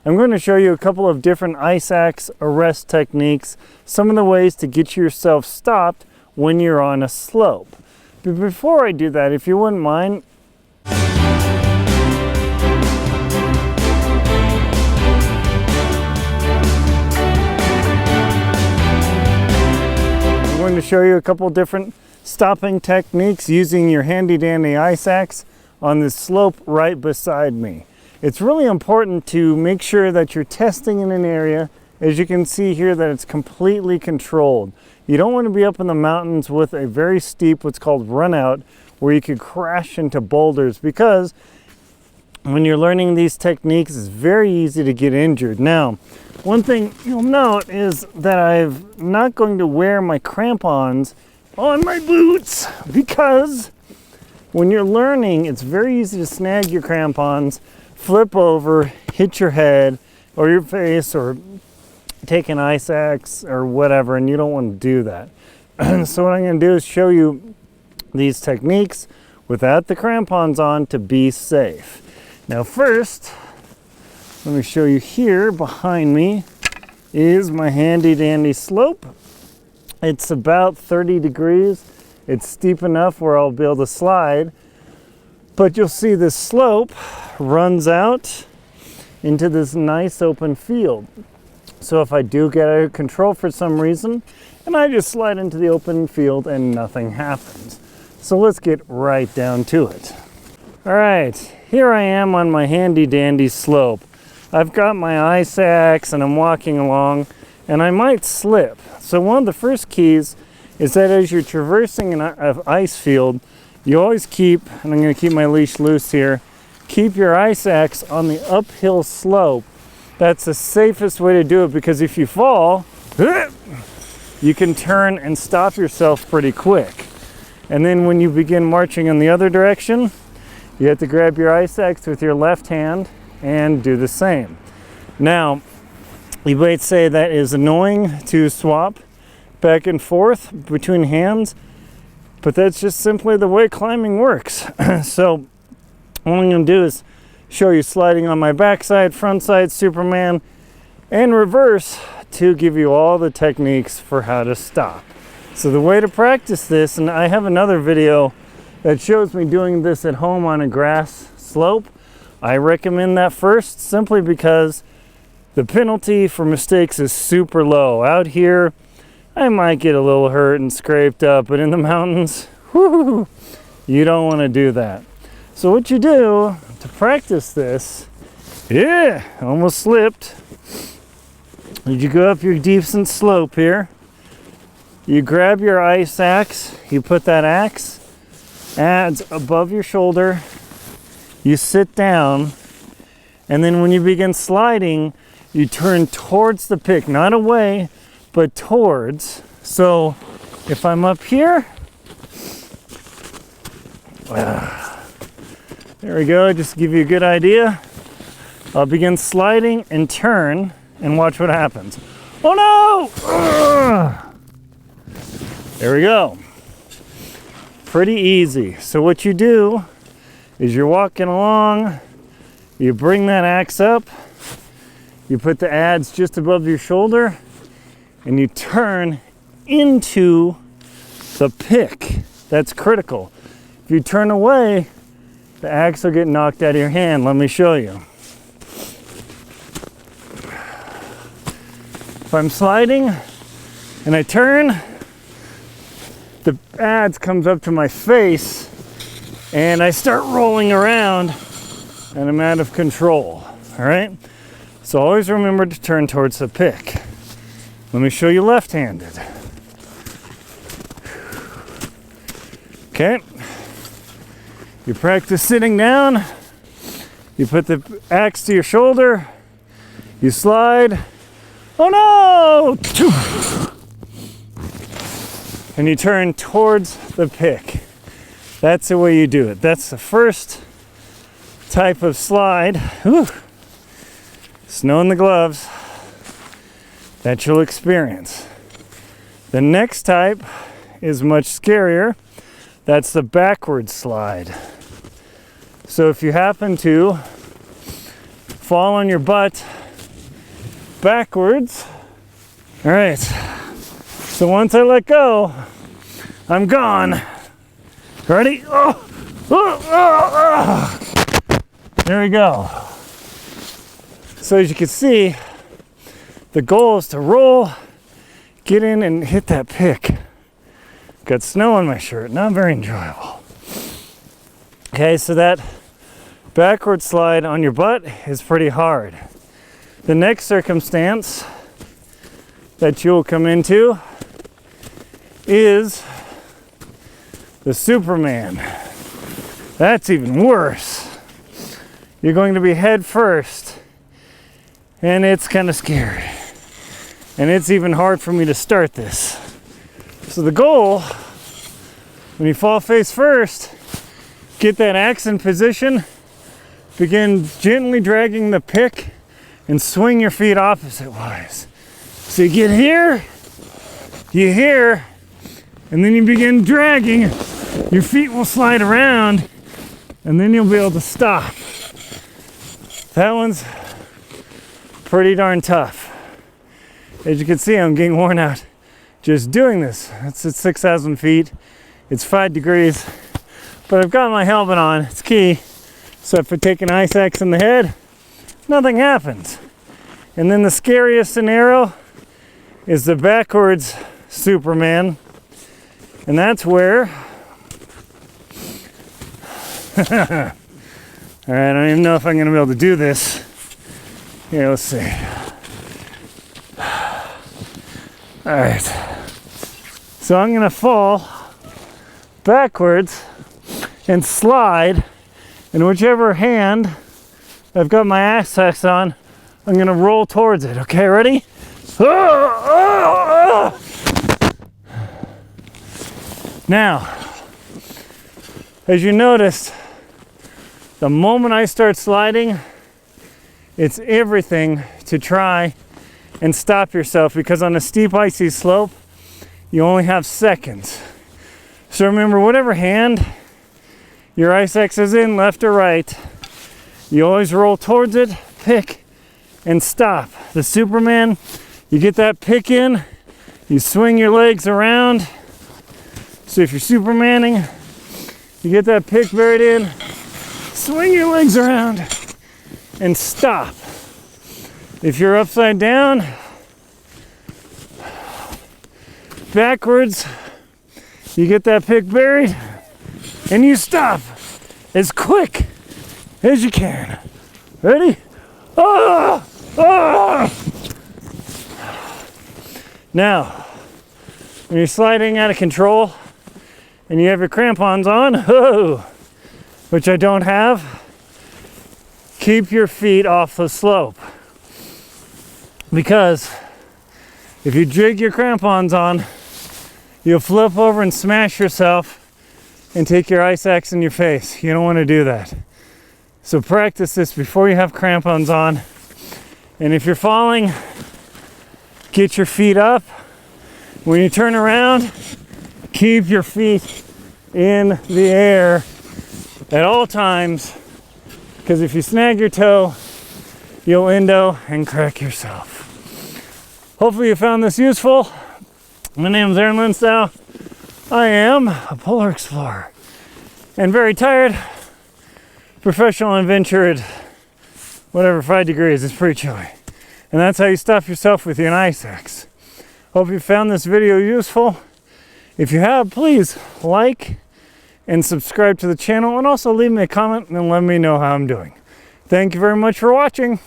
I'm going to show you a couple of different ice axe arrest techniques, some of the ways to get yourself stopped when you're on a slope. But before I do that, if you wouldn't mind, I'm going to show you a couple different stopping techniques using your handy dandy ice axe on this slope right beside me. It's really important to make sure that you're testing in an area, as you can see here, that it's completely controlled. You don't want to be up in the mountains with a very steep, what's called run out, where you could crash into boulders, because when you're learning these techniques, it's very easy to get injured. Now, one thing you'll note is that I'm not going to wear my crampons on my boots, because when you're learning, it's very easy to snag your crampons, flip over, hit your head or your face, or take an ice axe or whatever, and you don't want to do that. So what I'm going to do is show you these techniques without the crampons on to be safe. Now first, let me show you here behind me is my handy dandy slope. It's about 30 degrees. It's steep enough where I'll be able to slide, but you'll see this slope runs out into this nice open field. So if I do get out of control for some reason, and I just slide into the open field and nothing happens. So let's get right down to it. All right, here I am on my handy dandy slope. I've got my ice axe and I'm walking along, and I might slip. So one of the first keys is that as you're traversing an ice field, you always keep, and I'm going to keep my leash loose here, keep your ice axe on the uphill slope. That's the safest way to do it, because if you fall, you can turn and stop yourself pretty quick. And then when you begin marching in the other direction, you have to grab your ice axe with your left hand and do the same. Now, you might say that is annoying to swap back and forth between hands, but that's just simply the way climbing works. So what I'm going to do is show you sliding on my backside, front side, Superman, and reverse to give you all the techniques for how to stop. So the way to practice this, and I have another video that shows me doing this at home on a grass slope. I recommend that first simply because the penalty for mistakes is super low. Out here, I might get a little hurt and scraped up, but in the mountains, whoo, you don't want to do that. So what you do to practice this, almost slipped. You go up your decent slope here. You grab your ice axe, you put that axe adze above your shoulder, you sit down, and then when you begin sliding, you turn towards the pick, not away, but towards. So if I'm up here, there we go, just to give you a good idea. I'll begin sliding and turn and watch what happens. Oh no! There we go. Pretty easy. So what you do is you're walking along, you bring that axe up, you put the adze just above your shoulder, and you turn into the pick. That's critical. If you turn away, the axe will get knocked out of your hand. Let me show you. If I'm sliding and I turn, the adze comes up to my face and I start rolling around and I'm out of control. All right? So always remember to turn towards the pick. Let me show you left-handed. Okay. You practice sitting down. You put the axe to your shoulder. You slide. Oh no! And you turn towards the pick. That's the way you do it. That's the first type of slide. Whew. Snow in the gloves that you'll experience. The next type is much scarier. That's the backward slide. So if you happen to fall on your butt backwards. All right, so once I let go, I'm gone. Ready? Oh. There we go. So as you can see, the goal is to roll, get in and hit that pick. Got snow on my shirt, not very enjoyable. Okay, so that backward slide on your butt is pretty hard. The next circumstance that you'll come into is the Superman. That's even worse. You're going to be head first, and it's kind of scary. And it's even hard for me to start this. So the goal, when you fall face first, get that axe in position, begin gently dragging the pick, and swing your feet opposite wise. So you get here, and then you begin dragging. Your feet will slide around, and then you'll be able to stop. That one's pretty darn tough. As you can see, I'm getting worn out just doing this. It's at 6,000 feet. It's 5 degrees, but I've got my helmet on. It's key. So if I take an ice axe in the head, nothing happens. And then the scariest scenario is the backwards Superman. And that's where all right, I don't even know if I'm going to be able to do this. Here, let's see. All right. So I'm going to fall backwards and slide. And whichever hand I've got my axe on, I'm going to roll towards it. Okay, ready? Now, as you noticed, the moment I start sliding, it's everything to try and stop yourself, because on a steep icy slope, you only have seconds. So remember, whatever hand your ice axe is in, left or right, you always roll towards it, pick, and stop. The Superman, you get that pick in, you swing your legs around. So if you're Supermaning, you get that pick buried in, swing your legs around, and stop. If you're upside down, backwards, you get that pick buried, and you stop as quick as you can. Ready? Ah! Ah! Now, when you're sliding out of control and you have your crampons on, which I don't have, keep your feet off the slope. Because if you jig your crampons on, you'll flip over and smash yourself and take your ice axe in your face. You don't want to do that. So practice this before you have crampons on. And if you're falling, get your feet up. When you turn around, keep your feet in the air at all times, because if you snag your toe, you'll endo and crack yourself. Hopefully you found this useful. My name is Aaron Linsdau. I am a polar explorer and very tired. Professional adventure at whatever 5 degrees is pretty chilly. And that's how you stop yourself with your ice axe. Hope you found this video useful. If you have, please like and subscribe to the channel, and also leave me a comment and let me know how I'm doing. Thank you very much for watching.